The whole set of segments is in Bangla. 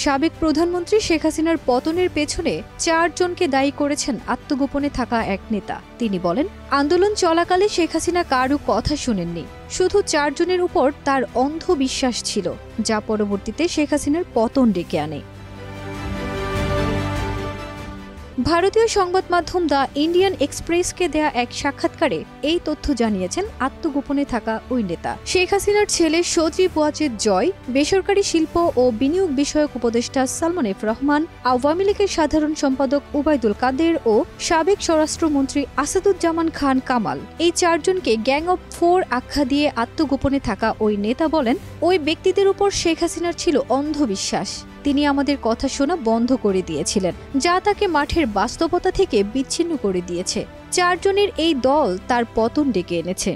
সাবেক প্রধানমন্ত্রী শেখ হাসিনার পতনের পেছনে ৪ জনকে দায়ী করেছেন আত্মগোপনে থাকা এক নেতা। তিনি বলেন, আন্দোলন চলাকালে শেখ হাসিনা কারও কথা শুনেননি, শুধু ৪ জনের উপর তার অন্ধ বিশ্বাস ছিল, যা পরবর্তীতে শেখ হাসিনার পতন ডেকে আনে। ভারতীয় সংবাদ মাধ্যম দ্য ইন্ডিয়ান এক্সপ্রেসকে দেয়া এক সাক্ষাৎকারে এই তথ্য জানিয়েছেন আত্মগোপনে থাকা ওই নেতা। শেখ হাসিনার ছেলে সজীব ওয়াজেদ জয়, বেসরকারি শিল্প ও বিনিয়োগ বিষয়ক উপদেষ্টা সালমান এফ রহমান, আওয়ামী লীগের সাধারণ সম্পাদক উবাইদুল কাদের ও সাবেক স্বরাষ্ট্রমন্ত্রী আসাদুজ্জামান খান কামাল, এই ৪ জনকে গ্যাং অব 4 আখ্যা দিয়ে আত্মগোপনে থাকা ওই নেতা বলেন, ওই ব্যক্তিদের উপর শেখ হাসিনার ছিল অন্ধবিশ্বাস। তিনি আমাদের কথা শোনা বন্ধ করে দিয়েছিলেন, যা তাকে মাঠের বাস্তবতা থেকে বিচ্ছিন্ন করে দিয়েছে। ৪ জনের এই দল তার পতন ডেকে এনেছে।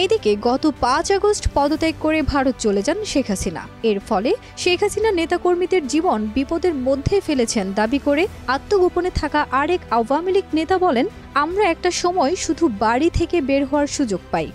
এদিকে গত ৫ আগস্ট পদত্যাগ করে ভারত চলে যান শেখ হাসিনা। এর ফলে শেখ হাসিনা নেতাকর্মীদের জীবন বিপদের মধ্যে ফেলেছেন দাবি করে আত্মগোপনে থাকা আরেক আওয়ামী লীগ নেতা বলেন, আমরা একটা সময় শুধু বাড়ি থেকে বের হওয়ার সুযোগ পাই।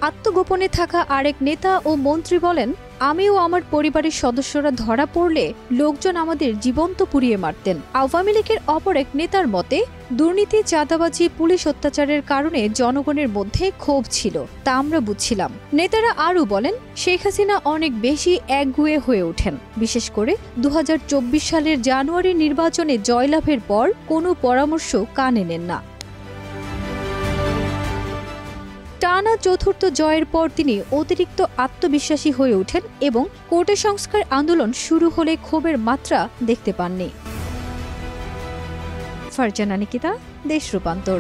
আত্মগোপনে থাকা আরেক নেতা ও মন্ত্রী বলেন, আমি ও আমার পরিবারের সদস্যরা ধরা পড়লে লোকজন আমাদের জীবন্ত পুড়িয়ে মারতেন। আওয়ামী লীগের অপর এক নেতার মতে, দুর্নীতি, চাঁদাবাজি, পুলিশ অত্যাচারের কারণে জনগণের মধ্যে ক্ষোভ ছিল, তা আমরা বুঝছিলাম। নেতারা আরও বলেন, শেখ হাসিনা অনেক বেশি একগুঁয়ে হয়ে ওঠেন, বিশেষ করে ২০২৪ সালের জানুয়ারি নির্বাচনে জয়লাভের পর কোনো পরামর্শ কানে নেন না। টানা চতুর্থ জয়ের পর তিনি অতিরিক্ত আত্মবিশ্বাসী হয়ে ওঠেন এবং কোটা সংস্কার আন্দোলন শুরু হলে ক্ষোভের মাত্রা দেখতে পাননি। ফারজানা নিকিতা, দেশ রূপান্তর।